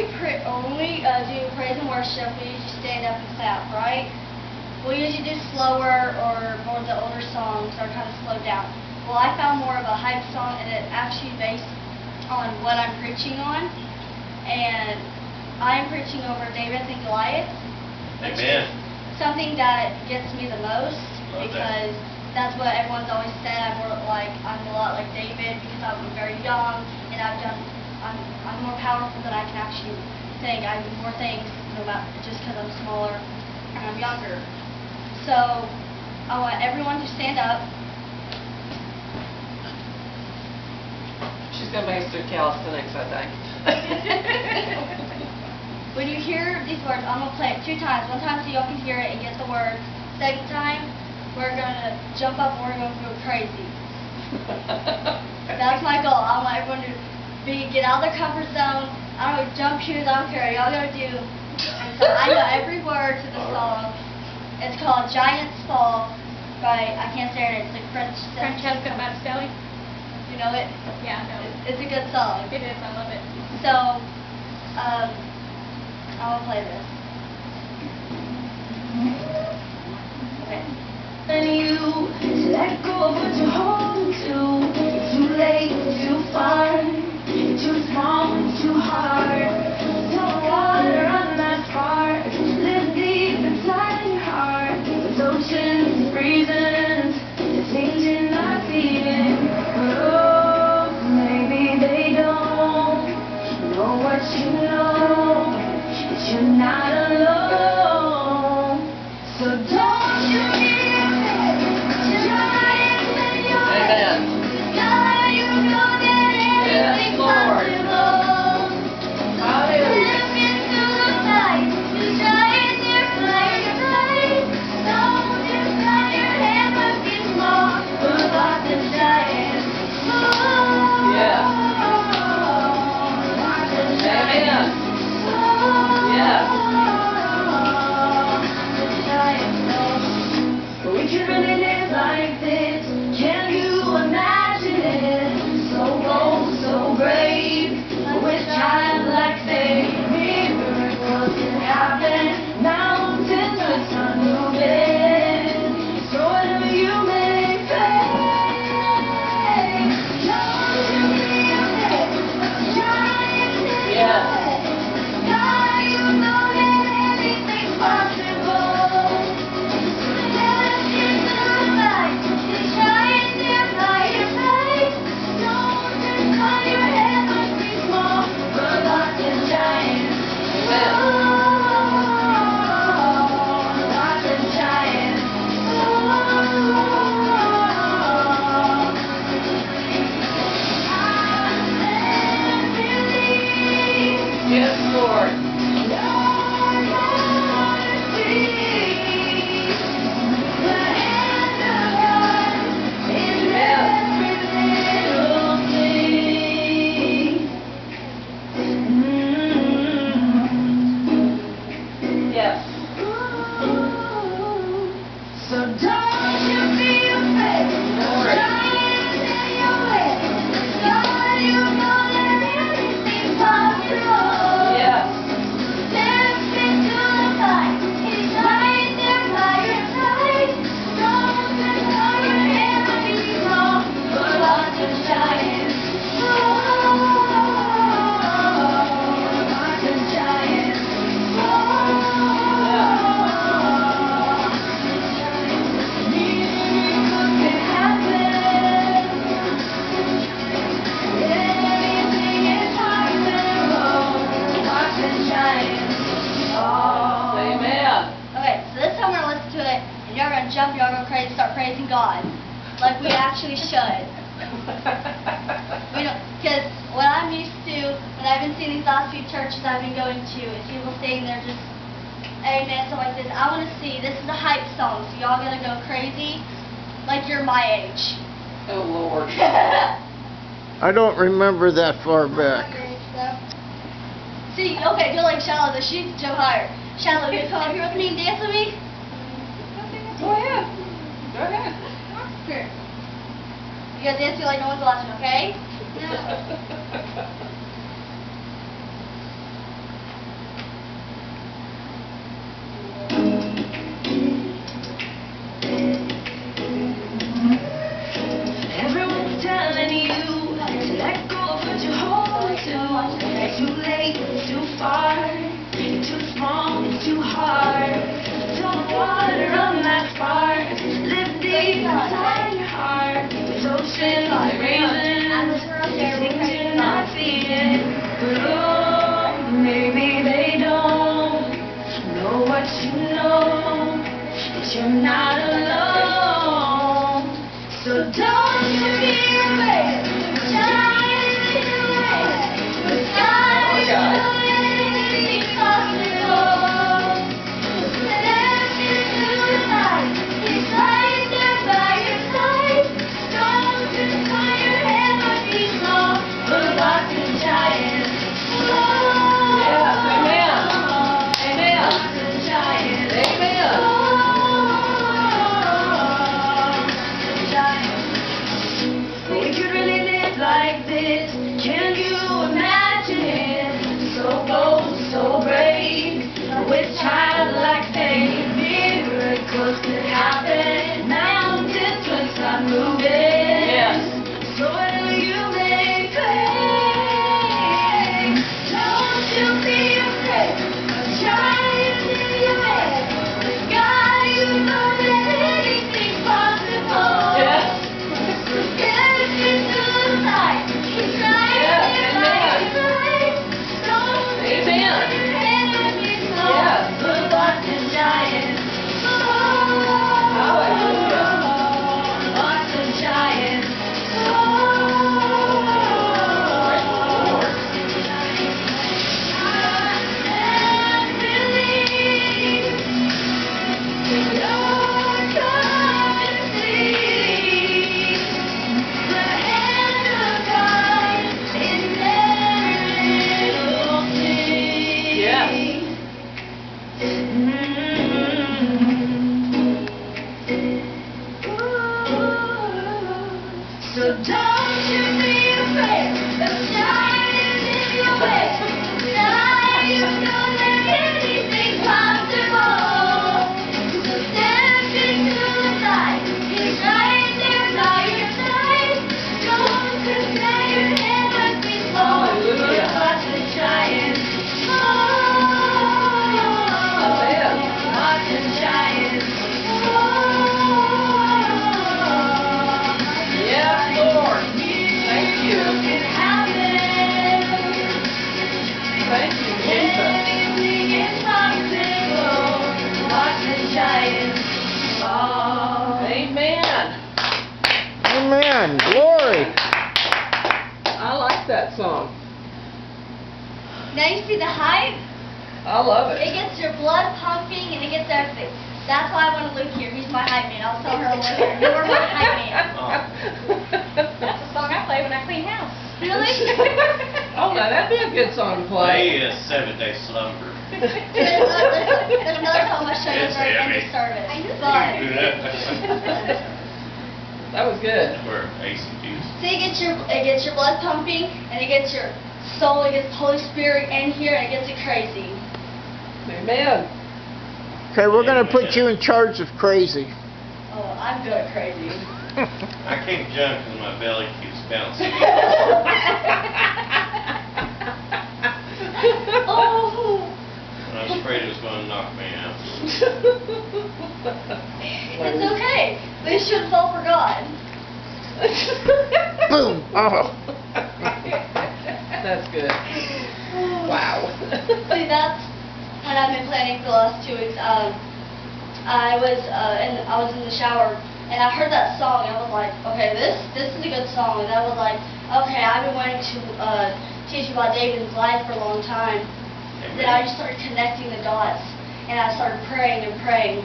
when we do praise and worship, we usually stand up and clap, right? We usually do slower or more of the older songs are kind of slowed down. Well, I found more of a hype song, and it's actually based on what I'm preaching on. And I'm preaching over David and Goliath, which is something that gets me the most because that's what everyone's always said. I'm a lot like David because I'm very young and I'm more powerful than I can actually think. I do more things just because I'm smaller and I'm younger. So I want everyone to stand up. She's going to make us do calisthenics, I think. When you hear these words, I'm going to play it 2 times. One time so y'all can hear it and get the words. Second time, we're going to jump up and we're going to go crazy. That's my goal. I want everyone to get out of their comfort zone. I don't know, jump, shoes, I don't care. Y'all got to do. And so I know every word to the song. It's called Giants Fall by, I can't say her name, it's like Francesca Battistelli. You know it? Yeah, I know. It's a good song. It is, I love it. So, I'll play this. Okay. And you let go of what you're holding to. It's too late, too far, it's too small, it's too hard. Don't water on that spark. Live deep inside your heart. With oceans, reasons, the things you're not seeing. Oh, maybe they don't know what you know. That you're not alone. So don't you hear it? Giants in your head. God, you know that anything's possible. Step into the light. The giants are flying bright. Don't just cut your hand must be small. We're lost in giants. Yes. Amen. Yes. We could really live like this. Can you imagine it? So bold, so brave, with childlike faith. Miracles can happen. Mountains with sun moving. So whatever you may face, don't you feel it? Giants in your head. God, you know that anything's possible. Step into the light. The giants are flying bright. Don't just cut your head must be small. We're lost in giants. Lost in giants. I believe. Yes, Lord. Yes. So don't you be afraid. Giants in your way. God, you know that anything's possible. Yes. Step into the light. His giants are flying bright. Don't just cut your head must be small. We're lost in giants. Lost in giants. Miracles can happen. Anything is possible. Lost in giants. Oh. Amen. Okay, so this time we're going to listen to it, and you're going to jump, you're going to go crazy, start praising God. Like we actually should. Because what I'm used to, when I've been seeing these last few churches I've been going to, is people staying there just, amen, stuff like this. I want to see, this is a hype song, so y'all going to go crazy like you're my age. Oh, Lord. I don't remember that far back. See, okay, do like Shallow, the sheep jump higher. Shallow, you come up here with me and dance with me? Go ahead. Go ahead. Here. You guys dance like no one's watching, okay? spark. Live deep inside your heart. With oceans raging, sinking not feeding. But oh, maybe they don't know what you know, that you're not alone. So don't you be afraid, shine in the way. The sky is blue and anything's possible. Step into the light, He's right there by your side. Don't just turn your head but be strong, for God's a giant. Yes, amen. Amen. God's a giant. Amen. We could really live like this. Can you imagine it? So bold, so brave, with childlike faith. Miracles could happen. Mountains would start moving. Yes. So whatever you may claim, don't you be afraid of giants in your head. With God, you know that anything's possible. Yes. Step into the light. He's right Yes, there by amen. your side. Don't Amen. turn your head and be slow. Yes. For God's a giant. Hallelujah. God's a giant. And believe you're gonna see the hand of God in every little thing. Yes. So don't you be afraid of giants in your way. Now you know that anything's possible. So step into the light. He's right there by your side. Don't just let your head but be slow. Hallelujah. Watch the giant. Amen. Watch the giant. Yes, Lord. Thank you. Can happen. Thank you, Jesus. Anything is possible. Watch the giants fall. Amen. Amen. Glory. I like that song. Now you see the hype? I love It it. gets your blood pumping and it gets everything. That's why I want Luke here. He's my hype man. I'll tell her later. You're my hype man. That's the song I play when I clean house. Really? Oh, now that'd be a good song to play. Play 7-day slumber. There's another song I'll show you It's right end heavy. of service. But, That was good. We're ACTs. see, it gets your blood pumping and it gets your soul, it gets the Holy Spirit in here and it gets it crazy. Amen. Okay, we're going to put you in charge of crazy. Oh, I'm good at crazy. I can't jump because my belly keeps bouncing. Oh. And I was afraid it was going to knock me out. It's okay. They should fall for God. Boom. Oh. That's good. Wow. See, that's what I've been planning for the last 2 weeks. I was in the shower and I heard that song. And I was like, okay, this is a good song. And I was like, okay, I've been wanting to teach you about David's life for a long time. Then I just started connecting the dots, and I started praying and praying.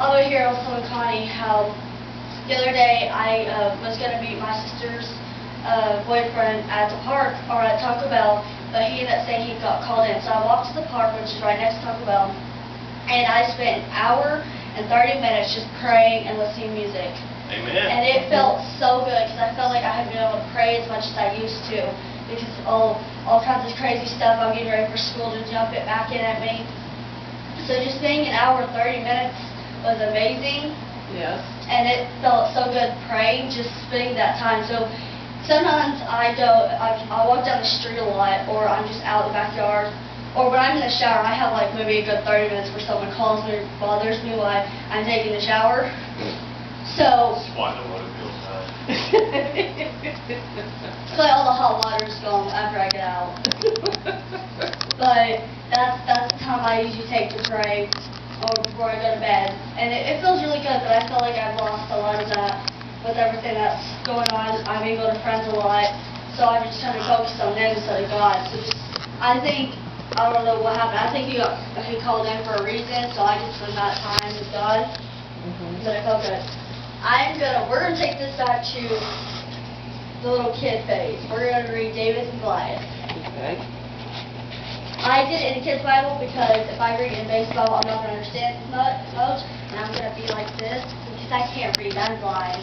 Over here, I was telling Connie how the other day I was going to meet my sister's boyfriend at the park or at Taco Bell, but he ended up saying he got called in. So I walked to the park, which is right next to Taco Bell, and I spent an hour and 30 minutes just praying and listening to music. Amen. And it felt so good because I felt like I hadn't been able to pray as much as I used to because all kinds of crazy stuff. I'm getting ready for school to jump it back in at me. So just being an hour and 30 minutes was amazing. Yes. And it felt so good praying, just spending that time. So sometimes I walk down the street a lot, or I'm just out in the backyard Or when I'm in the shower, I have like maybe a good 30 minutes where someone calls me or bothers me while I'm taking the shower. So, That's why the water feels hot. so like all the hot water's gone after I get out. But that's the time I usually take to pray or before I go to bed. And it feels really good, but I feel like I've lost a lot of that with everything that's going on. I'm able to friends a lot, so I'm just trying to focus on them instead of God. So just, I think, I don't know what happened. I think he called in for a reason, so I just spent that time with God. But I felt good. We're gonna take this back to the little kid phase. We're gonna read David and Goliath. Okay. I did it in the kids' Bible because if I read it in base Bible, I'm not gonna understand much, and I'm gonna be like this because I can't read. I'm blind.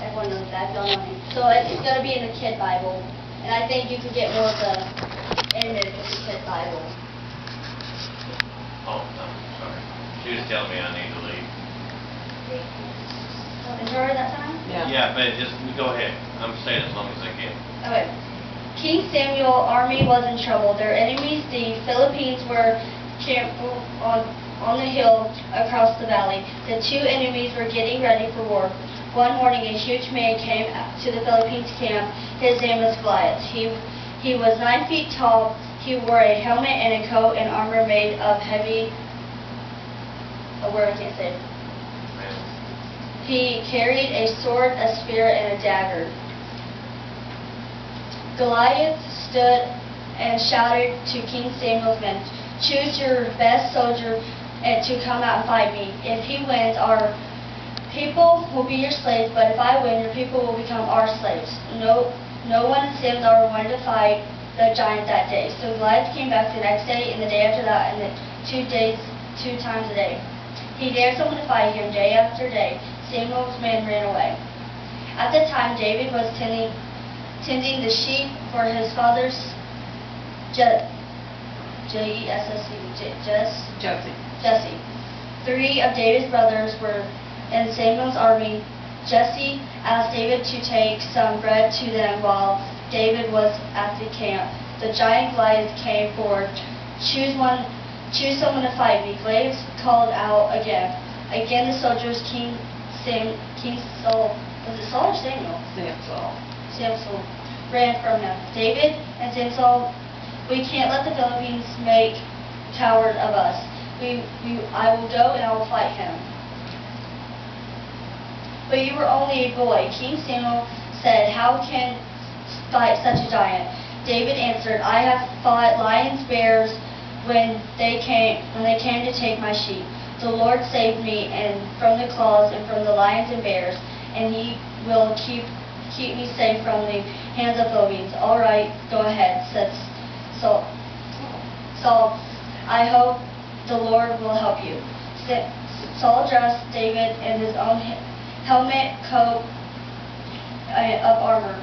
Everyone knows that. Don't know me. So it's gonna be in the kid Bible, and I think you could get more of the image with the kid Bible. Oh, no, sorry. She was telling me I need to leave. Enjoy that time? Yeah. Yeah, but just, go ahead. I'm staying as long as I can. Okay. King Samuel's army was in trouble. Their enemies, the Philippines, were camped on the hill across the valley. The two enemies were getting ready for war. One morning, a huge man came to the Philippines camp. His name was Goliath. He was 9 feet tall. He wore a helmet and a coat and armor made of heavy. A word I can't say. Man. He carried a sword, a spear, and a dagger. Goliath stood and shouted to King Samuel's men, "Choose your best soldier and to come out and fight me. If he wins, our people will be your slaves, but if I win, your people will become our slaves." No one in Samuel's army wanted to fight the giant that day. So Goliath came back the next day and the day after that, and the 2 days, 2 times a day. He dared someone to fight him day after day. Samuel's men ran away. At the time, David was tending the sheep for his father's Jesse. 3 of David's brothers were in Samuel's army. Jesse asked David to take some bread to them while David was at the camp. The giant Goliath came forward. Choose someone to fight me. Goliath called out again. Again, the soldiers, King Saul, was it Saul or Samuel? Samson ran from him. David and Samson, we can't let the Philippines make coward of us. I will go and I will fight him. But you were only a boy. King Samuel said, "How can fight such a giant?" David answered, "I have fought lions, bears when they came to take my sheep. The Lord saved me and from the claws and from the lions and bears, and He will keep me safe from the hands of Philistines." "All right, go ahead," said Saul. "I hope the Lord will help you." Saul dressed David in his own helmet, coat of armor.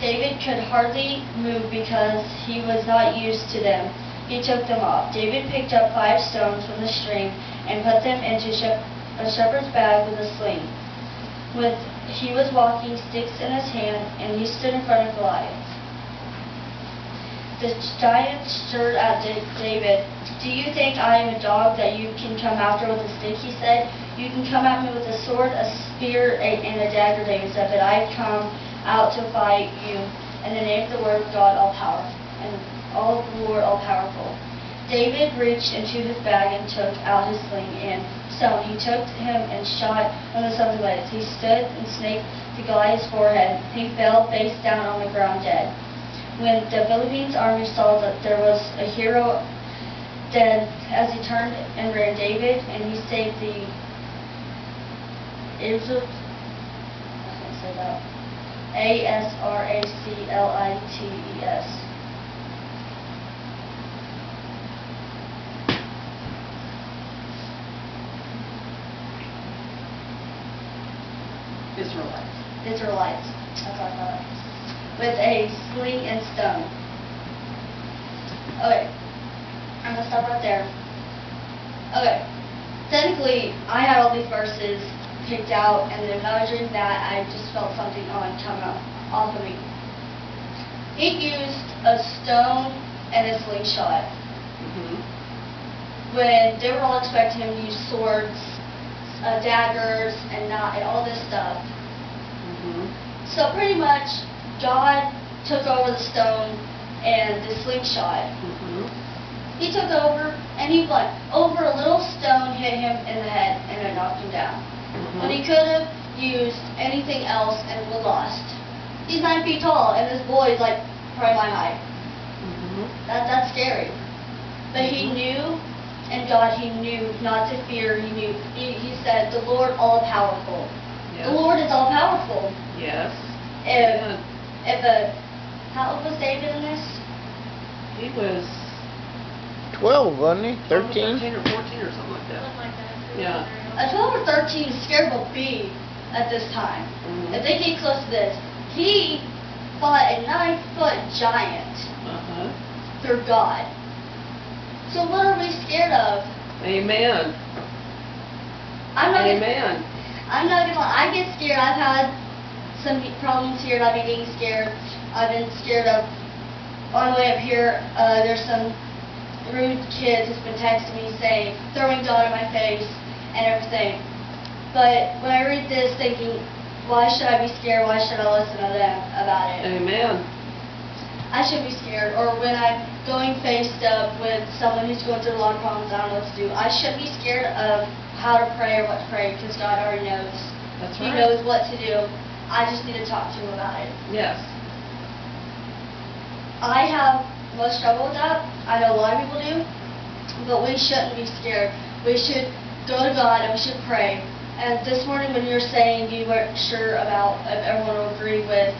David could hardly move because he was not used to them. He took them off. David picked up 5 stones from the stream and put them into a shepherd's bag with a sling. He was walking, sticks in his hand, and he stood in front of Goliath. The giant stirred at David. "Do you think I am a dog that you can come after with a stick?" he said. "You can come at me with a sword, a spear, and a dagger," David said, "but I come out to fight you in the name of the Lord God all-powerful and all of the Lord all-powerful." David reached into his bag and took out his sling and stone. He took him and shot one of the sons of Goliath. He stood and snaked the Goliath's forehead. He fell face down on the ground dead. When the Philippines army saw that there was a hero dead, as he turned and ran David, and he saved the Israel. I can't say that. Asraclites. Israelites. That's what I thought. With a sling and stone. Okay. I'm going to stop right there. Okay. Technically, I had all these verses picked out, and then when I was reading that, I just felt something come off of me. He used a stone and a slingshot. Mhm. When they were all expecting him to use swords, daggers, and all this stuff. Mhm. So pretty much, God took over the stone and the slingshot. Mhm. He took over, and he went over a little stone, hit him in the head, and it knocked him down. When he could have used anything else and would lost. He's 9 feet tall, and this boy is like probably my height. Mhm. That's scary. But he knew, and God, he knew not to fear. He knew. He said, "The Lord all powerful." Yes. The Lord is all powerful. Yes. How old was David in this? He was 12, wasn't he? 13? 13 or 14 or something like that. Something like that. Yeah. A 12 or 13 is scared of a bee at this time. Mhm. If they get close to this, he fought a 9-foot giant Uh-huh. through God. So what are we scared of? Amen. I'm not. Amen. I'm not gonna lie. I get scared. I've had some problems here, and I've been getting scared. I've been scared of. On the way up here, there's some rude kids that's been texting me saying, throwing God in my face and everything. But when I read this, thinking, why should I be scared? Why should I listen to them about it? Amen. I should be scared. Or when I'm going faced up with someone who's going through a lot of problems, I don't know what to do. I shouldn't be scared of how to pray or what to pray, because God already knows. That's He right. knows what to do. I just need to talk to Him about it. Yes. I have much trouble with that. I know a lot of people do. But we shouldn't be scared. We should go to God and we should pray. And this morning when you were saying you weren't sure about if everyone will agree with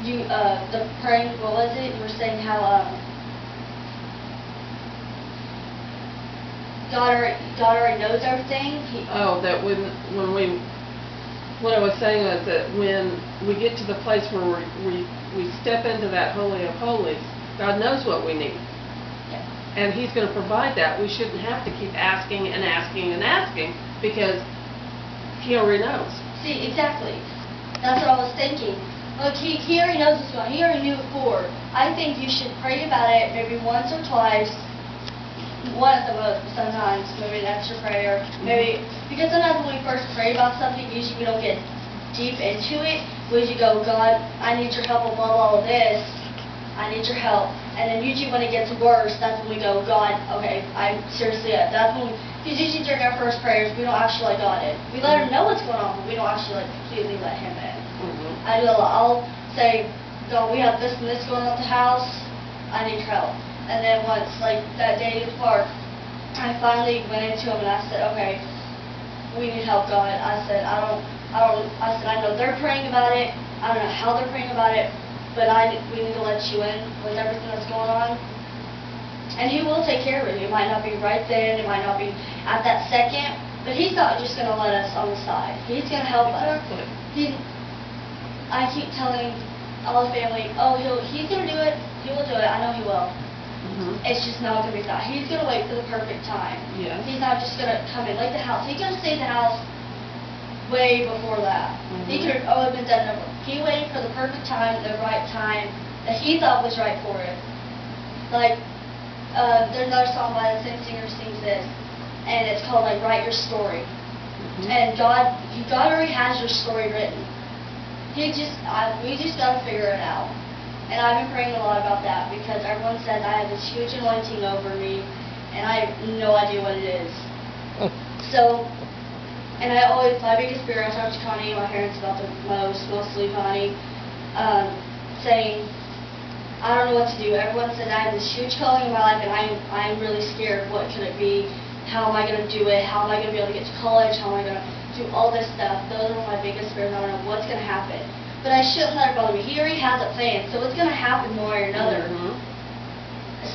the praying, what was it? You were saying how God already knows everything. Oh, that what I was saying was that when we get to the place where we step into that Holy of Holies, God knows what we need. Yeah. And He's going to provide that. We shouldn't have to keep asking and asking and asking, because He already knows. See, exactly. That's what I was thinking. Look, he already knows what's going on. He already knew before. I think you should pray about it maybe once or twice. One at the most, sometimes, maybe an extra prayer. Maybe, because sometimes when we first pray about something, usually we don't get deep into it. We usually go, God, I need your help above all of this. I need your help. And then usually when it gets worse, that's when we go, God, okay, that's when because usually during our first prayers, we don't actually let God in. We let Him know what's going on, but we don't actually completely let Him in. Mhm. I do a lot. I'll say, God, we have this and this going on at the house. I need your help. And then once, like that day at the park, I finally went into Him and I said, okay, we need help, God. I said, I know they're praying about it. I don't know how they're praying about it, but we need to let you in with everything that's going on. And He will take care of it. It might not be right then. It might not be at that second. But He's not just going to let us on the side. He's going to help us. Exactly. I keep telling all the family, oh, He's going to do it. He will do it. I know He will. Mhm. It's just not going to be that. He's going to wait for the perfect time. Yes. He's not just going to come in like the house. He could have stayed in the house way before that. He Mhm. could have always been done over. He waited for the perfect time, the right time that He thought was right for it. Like, there's another song by the same singer who sings this, and it's called like Write Your Story. Mhm. And God already has your story written. We just gotta figure it out. And I've been praying a lot about that because everyone says I have this huge anointing over me, and I have no idea what it is. So, and my biggest fear, I talked to Connie and my parents about the mostly Connie, saying, I don't know what to do. Everyone says I have this huge calling in my life, and I'm really scared. What could it be? How am I going to do it? How am I going to be able to get to college? How am I going to do all this stuff? Those are my biggest fears. I don't know what's going to happen. But I shouldn't let it bother me. He already has a plan, so it's going to happen one way or another. Mhm.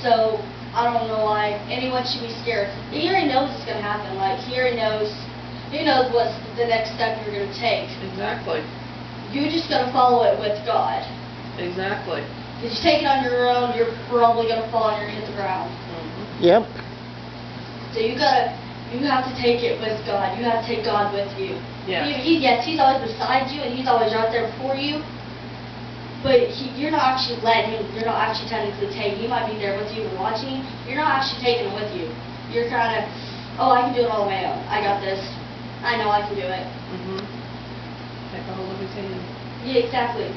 So I don't know why anyone should be scared. He already knows it's going to happen. Like, He knows what's the next step you're going to take. Exactly. You just got to follow it with God. Exactly. If you take it on your own, you're probably going to fall and you're going to hit the ground. Mhm. Yep. So you have to take it with God. You have to take God with you. Yes. He's always beside you and He's always right there for you. but you're not actually letting him, you're not actually technically taking, he might be there with you and watching, you're not actually taking him with you. You're kind of, oh, I can do it all on my own. I got this. I know I can do it. Take a hold of his hand. Yeah, exactly.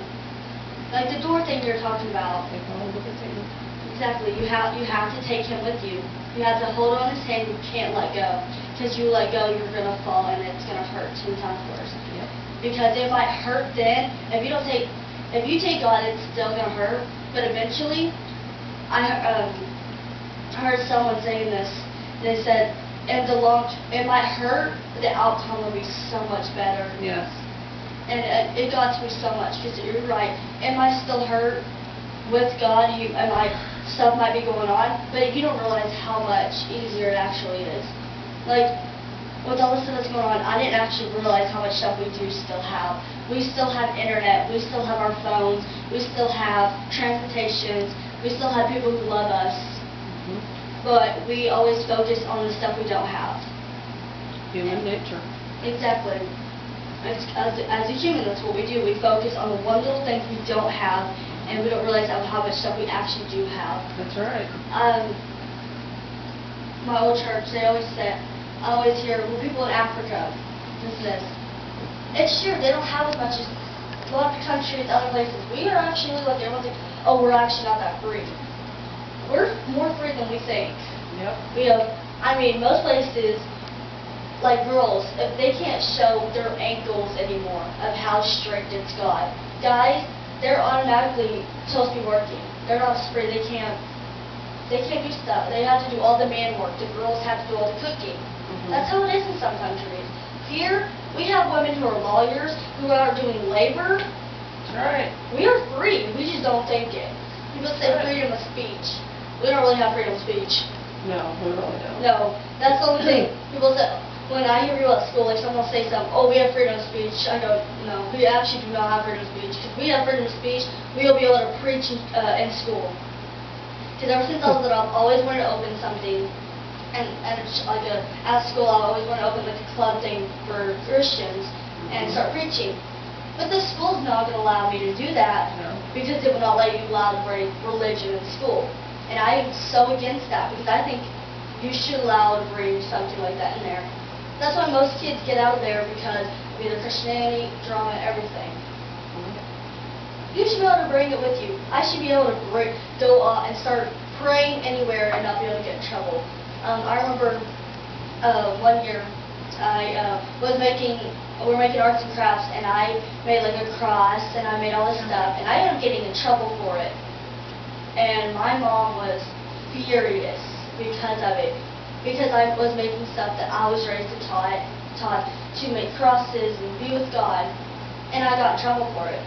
Like the door thing you're talking about. Take a hold of his hand. Exactly. You have to take him with you. You have to hold on his hand. You can't let go. Because you let go, you're gonna fall and it's gonna hurt 10 times worse. Yep. Because it might hurt then. If you take God, it's still gonna hurt. But eventually, I heard someone saying this. They said, it might hurt, but the outcome will be so much better. Yes. And it got to me so much, because you're right. It might still hurt with God, stuff might be going on, but you don't realize how much easier it actually is. Like, with all the stuff that's going on, I didn't actually realize how much stuff we do still have. We still have internet, we still have our phones, we still have transportations, we still have people who love us. But we always focus on the stuff we don't have. Human nature. Exactly. As a human, that's what we do. We focus on the one little things we don't have, and we don't realize how much stuff we actually do have. That's right. My old church, I always hear, well, people in Africa, this. It's true, they don't have as much as a lot of countries, other places. We are actually like everyone thinks, oh, we're actually not that free. We're more free than we think. Yep. We have, most places, like girls, if they can't show their ankles anymore of how strict it's got. Guys, they're automatically supposed to be working. They're not free. They can't do stuff. They have to do all the man work. The girls have to do all the cooking. That's how it is in some countries. Here, we have women who are lawyers, who are doing labor. That's right. We are free. We just don't think it. People say freedom of speech. We don't really have freedom of speech. No, we really don't. No, that's the only thing. People say, when I hear people at school, like someone will say something, oh, we have freedom of speech. I go, no, we actually do not have freedom of speech. Because we have freedom of speech, we will be able to preach in school. Because ever since I was little, I've always wanted to open something, and it's like at school, I've always wanted to open like a club thing for Christians and start preaching. But the school's not going to allow me to do that, because it will not let you allow to bring religion in school. And I am so against that, because I think you should allow to bring something like that in there. That's why most kids get out of there, because of either Christianity, drama, everything. You should be able to bring it with you. I should be able to go and start praying anywhere and not be able to get in trouble. I remember one year we were making arts and crafts, and I made like a cross, and I made all this stuff, and I ended up getting in trouble for it. And my mom was furious because of it, because I was making stuff that I was raised and taught to make crosses and be with God, and I got in trouble for it.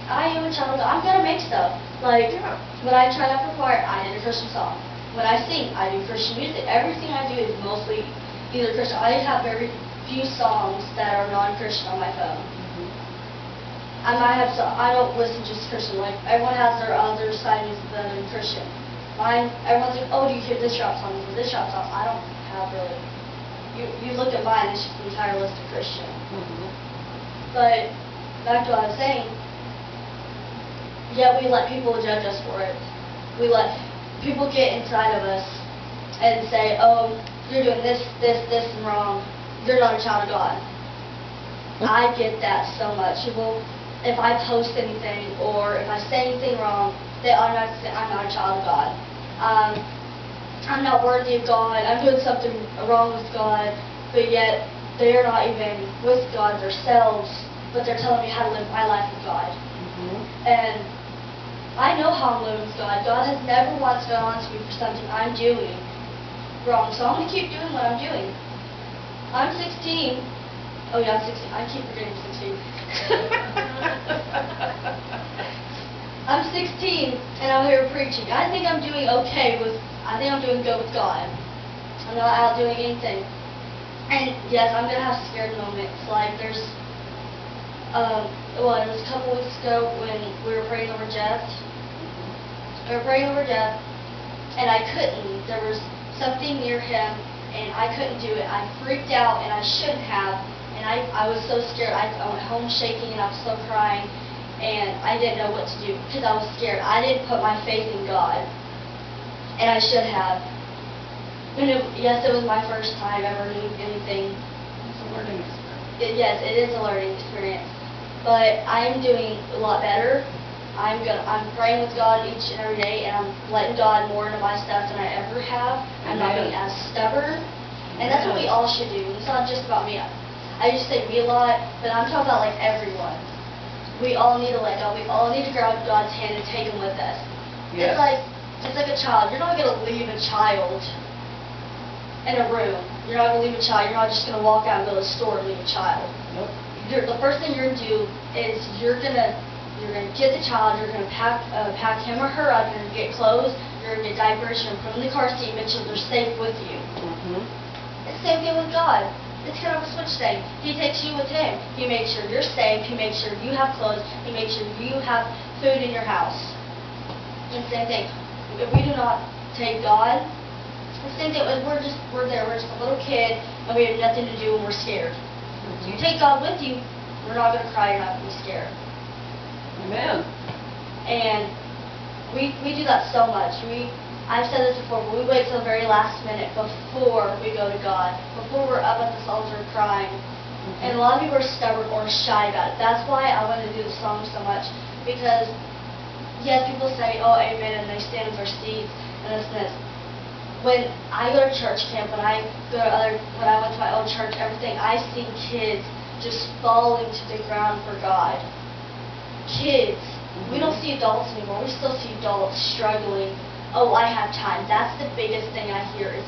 I am a child of God. I'm gonna make stuff. Like when I tried out for choir, I did a Christian song. When I sing, I do Christian music. Everything I do is mostly either Christian. I have very few songs that are non-Christian on my phone. I might have some. I don't listen just to Christian. Like everyone has their other side music than Christian. Mine, everyone's like, oh, do you hear this rap song? This rap song? I don't have really. You look at mine, it's just an entire list of Christian. But back to what I was saying. Yeah, we let people judge us for it. We let people get inside of us and say, oh, you're doing this, and wrong. You're not a child of God. I get that so much. People, if I post anything or if I say anything wrong, they automatically say, I'm not a child of God. I'm not worthy of God. I'm doing something wrong with God. But yet, they're not even with God themselves, but they're telling me how to live my life with God. And I know how I'm living with God. God has never once gone on to me for something I'm doing wrong. So I'm going to keep doing what I'm doing. I'm 16. Oh yeah, I'm 16. I keep forgetting I'm 16. I'm 16 and I'm here preaching. I think I'm doing okay I think I'm doing good with God. I'm not out doing anything. And yes, I'm going to have scared moments. Like there's, it was a couple weeks ago when we were praying over Jeff. We were praying over Jeff, and I couldn't. There was something near him, and I couldn't do it. I freaked out, and I shouldn't have, and I was so scared. I went home shaking, and I was still crying, and I didn't know what to do because I was scared. I didn't put my faith in God, and I should have. And yes, it was my first time ever doing anything. It's a learning experience. Yes, it is a learning experience, but I'm doing a lot better. I'm praying with God each and every day, and I'm letting God more into my stuff than I ever have. I'm not being as stubborn, and that's what we all should do. It's not just about me. I just say we a lot, but I'm talking about like everyone. We all need to let go. We all need to grab God's hand and take Him with us. Yes. It's like a child. You're not going to leave a child in a room. You're not going to leave a child. You're not just going to walk out and go to the store and leave a child. Nope. The first thing you're going to do is you're going to get the child, you're going to pack him or her up, you're going to get clothes, you're going to get diapers, you're going to put them in the car seat, make sure they're safe with you. It's the same thing with God. It's kind of a switch thing. He takes you with Him. He makes sure you're safe. He makes sure you have clothes. He makes sure you have food in your house. And same thing. If we do not take God, the same thing. We're there. We're just a little kid, and we have nothing to do, and we're scared. So you take God with you, we're not going to cry. You're not going to be scared. Amen. And we do that so much. I've said this before, but we wait till the very last minute before we go to God, before we're up at this altar crying. And a lot of people are stubborn or shy about it. That's why I want to do the song so much, because yes, people say, oh, amen, and they stand in their seats and this and this. When I go to church camp, when I went to my old church, everything, I see kids just falling to the ground for God. Kids. We don't see adults anymore. We still see adults struggling. Oh, I have time. That's the biggest thing I hear is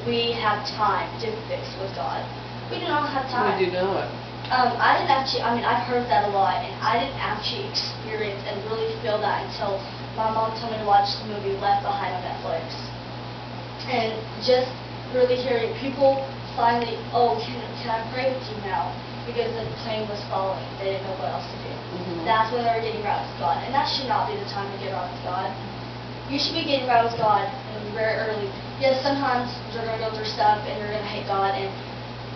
we have time to fix with God. We do not have time. We do not. I didn't actually, I've heard that a lot, and I didn't actually experience and really feel that until my mom told me to watch the movie Left Behind on Netflix. And just really hearing people finally, oh, can I pray with you now? Because the plane was falling. They didn't know what else to do. That's when they were getting right with God. And that should not be the time to get right with God. You should be getting right with God very early. Yes, sometimes you're going to go through stuff and you're going to hate God and,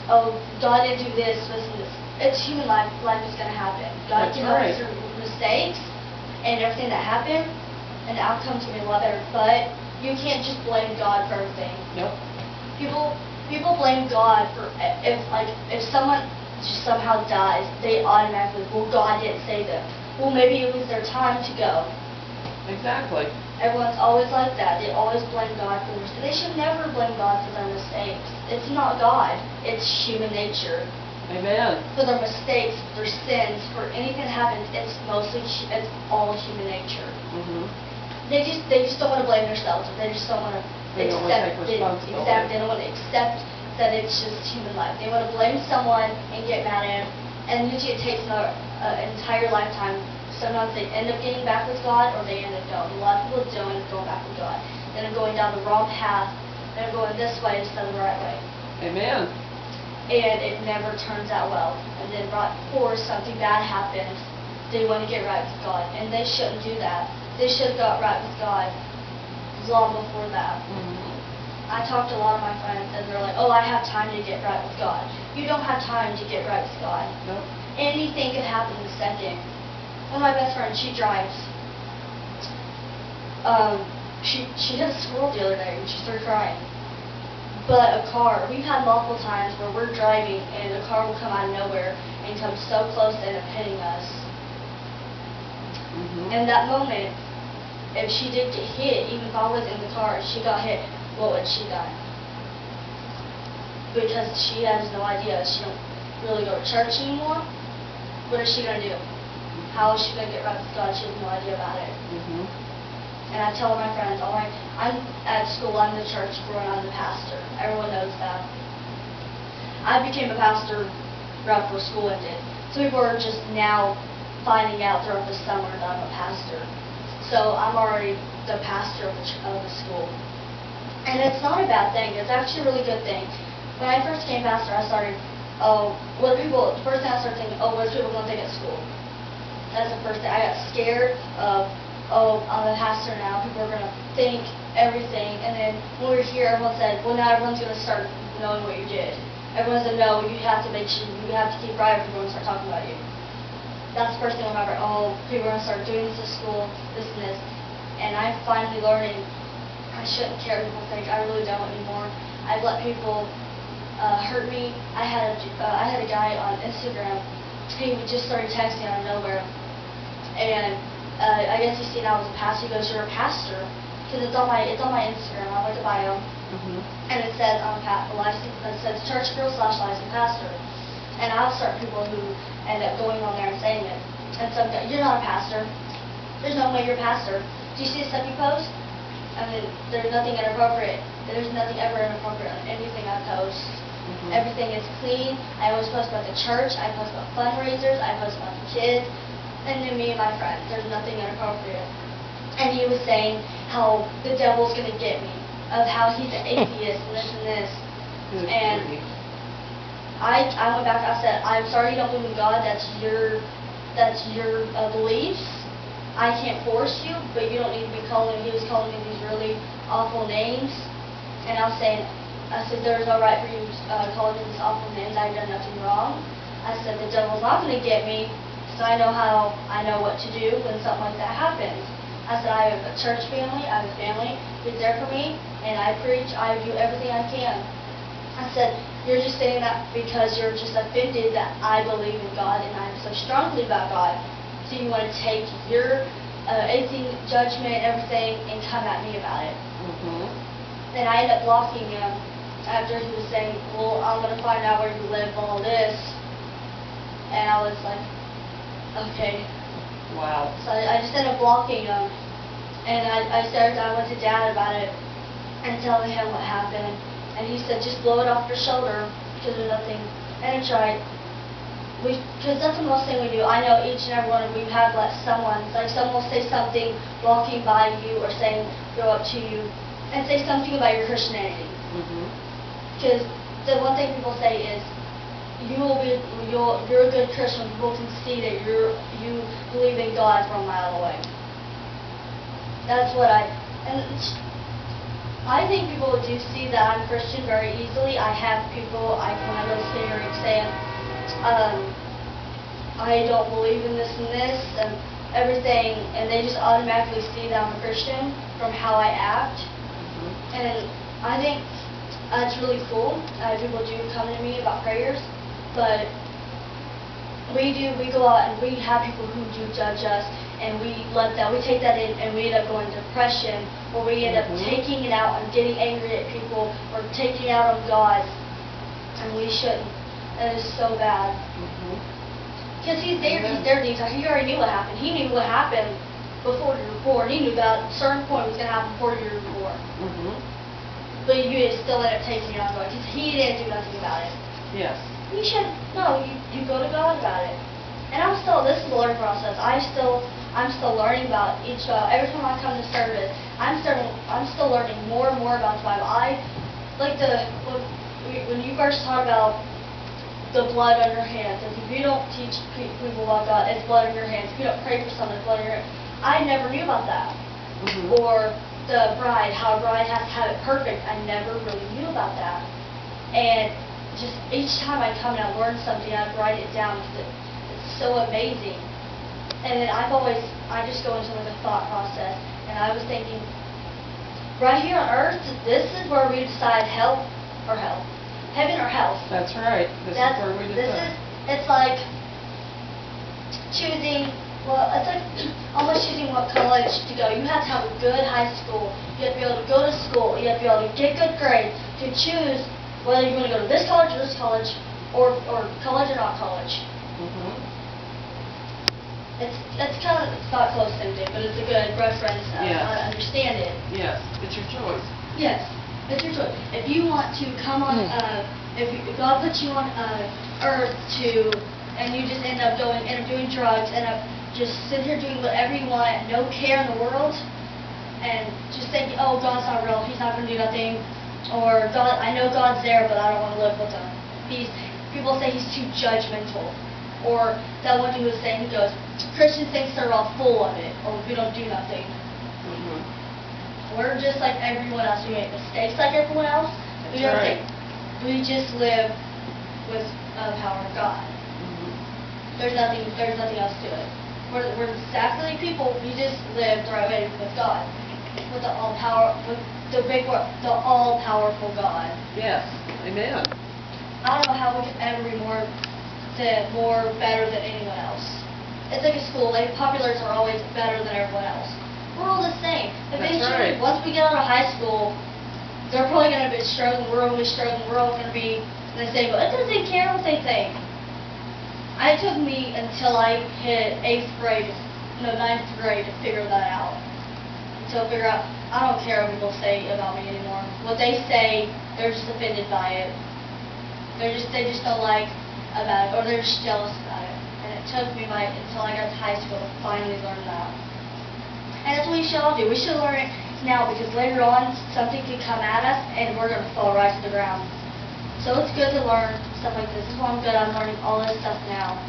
oh, God didn't do this, this, and this. It's human life. Life is going to happen. God can help us through mistakes and everything that happened, and the outcome's going to be a lot better. But you can't just blame God for everything. Nope. People blame God for if someone just somehow dies, they automatically, well, God didn't save them. Well, maybe it was their time to go. Exactly. Everyone's always like that. They always blame God for their mistakes. They should never blame God for their mistakes. It's not God. It's human nature. Amen. For their mistakes, for their sins, for anything that happens, it's all human nature. They just don't want to blame themselves. They just don't want to accept it. Exactly. They don't want to accept that it's just human life. They want to blame someone and get mad at him. And usually it takes an entire lifetime. Sometimes they end up getting back with God, or they end up going. A lot of people don't end up going back with God. They end up going down the wrong path. They're going this way instead of the right way. Amen. And it never turns out well. And then right before something bad happens, they want to get right with God. And they shouldn't do that. They should have got right with God long before that. I talked to a lot of my friends, and they're like, oh, I have time to get right with God. You don't have time to get right with God. Nope. Anything could happen in a second. One of my best friends, she drives. She hit a squirrel the other day, and she started crying. But a car, we've had multiple times where we're driving, and a car will come out of nowhere and come so close to end up hitting us. In that moment, if she did get hit, even if I was in the car, if she got hit, what would she done? Because she has no idea. She don't really go to church anymore. What is she going to do? How is she going to get right with God? She has no idea about it. And I tell my friends, all right, I'm at school, I'm the church growing, I'm the pastor. Everyone knows that. I became a pastor right before school ended. So people are just now finding out throughout the summer that I'm a pastor. So I'm already the pastor of the school. And it's not a bad thing. It's actually a really good thing. When I first became pastor, I started, the first thing I started thinking, what are people going to think at school? That's the first thing. I got scared of, I'm a pastor now. People are going to think everything. And then when we were here, everyone said, well, now everyone's going to start knowing what you did. Everyone's going to know you have to make sure, you have to keep right if everyone's start talking about you. that's the first thing I remember. Oh, people are gonna start doing this at school, this and this, and I'm finally learning I shouldn't care what people think. I really don't anymore. I've let people hurt me. I had a guy on Instagram. He just started texting out of nowhere, and I guess he's seen I was a pastor. He goes, "You're a pastor," because it's on my Instagram. I went to bio, and it says I'm it says church girl / licensed pastor, and I'll start people who end up going on there and saying it. And some guy, "You're not a pastor. There's no way you're a pastor. Do you see the stuff you post?" I mean, there's nothing inappropriate. There's nothing ever inappropriate on anything I post. Everything is clean. I always post about the church. I post about fundraisers. I post about the kids. And then me and my friends. There's nothing inappropriate. And he was saying how the devil's going to get me. Of how he's an atheist and this and this. And I went back. I said, "I'm sorry you don't believe in God. That's your beliefs. I can't force you, but you don't need to be calling." He was calling me these really awful names, and I said, "There's no right for you calling me these awful names. I've done nothing wrong." I said, "The devil's not going to get me, because I know what to do when something like that happens." I said, "I have a church family. I have a family who's there for me, and I preach. I do everything I can." I said, "You're just saying that because you're just offended that I believe in God and I'm so strongly about God. So you want to take your atheist judgment and everything and come at me about it." And I ended up blocking him after he was saying, "Well, I'm going to find out where you live, all this." And I was like, okay. Wow. So I just ended up blocking him. And I went to Dad about it and telling him what happened. And he said, "Just blow it off your shoulder because there's nothing." And I tried. Because that's the most thing we do. I know each and every one of you have let someone will say something walking by you or go up to you and say something about your Christianity. Because the one thing people say is, you're a good Christian. People can see that you believe in God from a mile away. That's what I think people do see that I'm Christian very easily. I have people when I go to dinner and saying, "I don't believe in this and this and everything," and they just automatically see that I'm a Christian from how I act. And I think that's really cool. People do come to me about prayers, but we go out and we have people who do judge us, and we take that in, and we end up going into depression, or we end up taking it out and getting angry at people, or taking it out on God, and we shouldn't. That is so bad. Because he's there to you. He already knew what happened. He knew what happened before you were born. He knew that a certain point was going to happen before you were born. But you still end up taking it on God, because he didn't do nothing about it. Yes. You should, no, you go to God about it. And this is a learning process. I'm still learning about each, every time I come to service, I'm still learning more and more about the Bible. When you first talk about the blood on your hands, if you don't teach people about God, it's blood on your hands. If you don't pray for someone, it's blood on your hands. I never knew about that. Or the bride, how a bride has to have it perfect. I never really knew about that. And just each time I come and I learn something, I write it down because it's so amazing. And then I just go into a thought process, and I was thinking, right here on earth, this is where we decide hell or hell. Heaven or hell. That's right. This is where we decide. It's like choosing, it's like almost choosing what college to go. You have to have a good high school. You have to be able to go to school. You have to be able to get good grades to choose whether you want to go to this college or college or not college. It's kind of, it's not close to anything, but it's a good reference. I understand it. Yes, it's your choice. Yes, it's your choice. If you want to come on, if God puts you on earth and you just end up doing drugs, end up just sitting here doing whatever you want, no care in the world, and just think, oh, God's not real, He's not going to do nothing, or God, I know God's there, but I don't want to live with Him. People say He's too judgmental. Or that one who was saying, he goes, Christians think they're all full of it, or we don't do nothing. We're just like everyone else. We make mistakes like everyone else. That's right. We just live with the power of God. There's nothing else to it. We're exactly people. We just live the right way with God, with the the all-powerful God. Yes, amen. I don't know how we could ever be more better than anyone else. It's like a school. Like populars are always better than everyone else. We're all the same. Eventually, right. once we get out of high school, they're probably going to be struggling. We're going to be struggling. We're all going to be in the same boat. It doesn't care what they think. It took me until I hit 9th grade to figure that out. To figure out, I don't care what people say about me anymore. What they say, they're just offended by it. They just don't like about it, or they're just jealous about it. And it took me until I got to high school to finally learn that. And that's what we should all do. We should learn it now, because later on something could come at us and we're going to fall right to the ground. So it's good to learn stuff like this. This is why I'm good. I'm learning all this stuff now.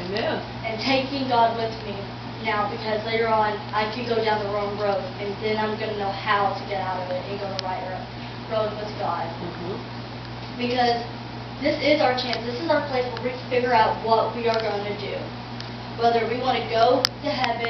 Amen. And taking God with me now, because later on I could go down the wrong road, and then I'm going to know how to get out of it and go the right road with God. Mm-hmm. Because this is our chance. This is our place where we can figure out what we are going to do. Whether we want to go to heaven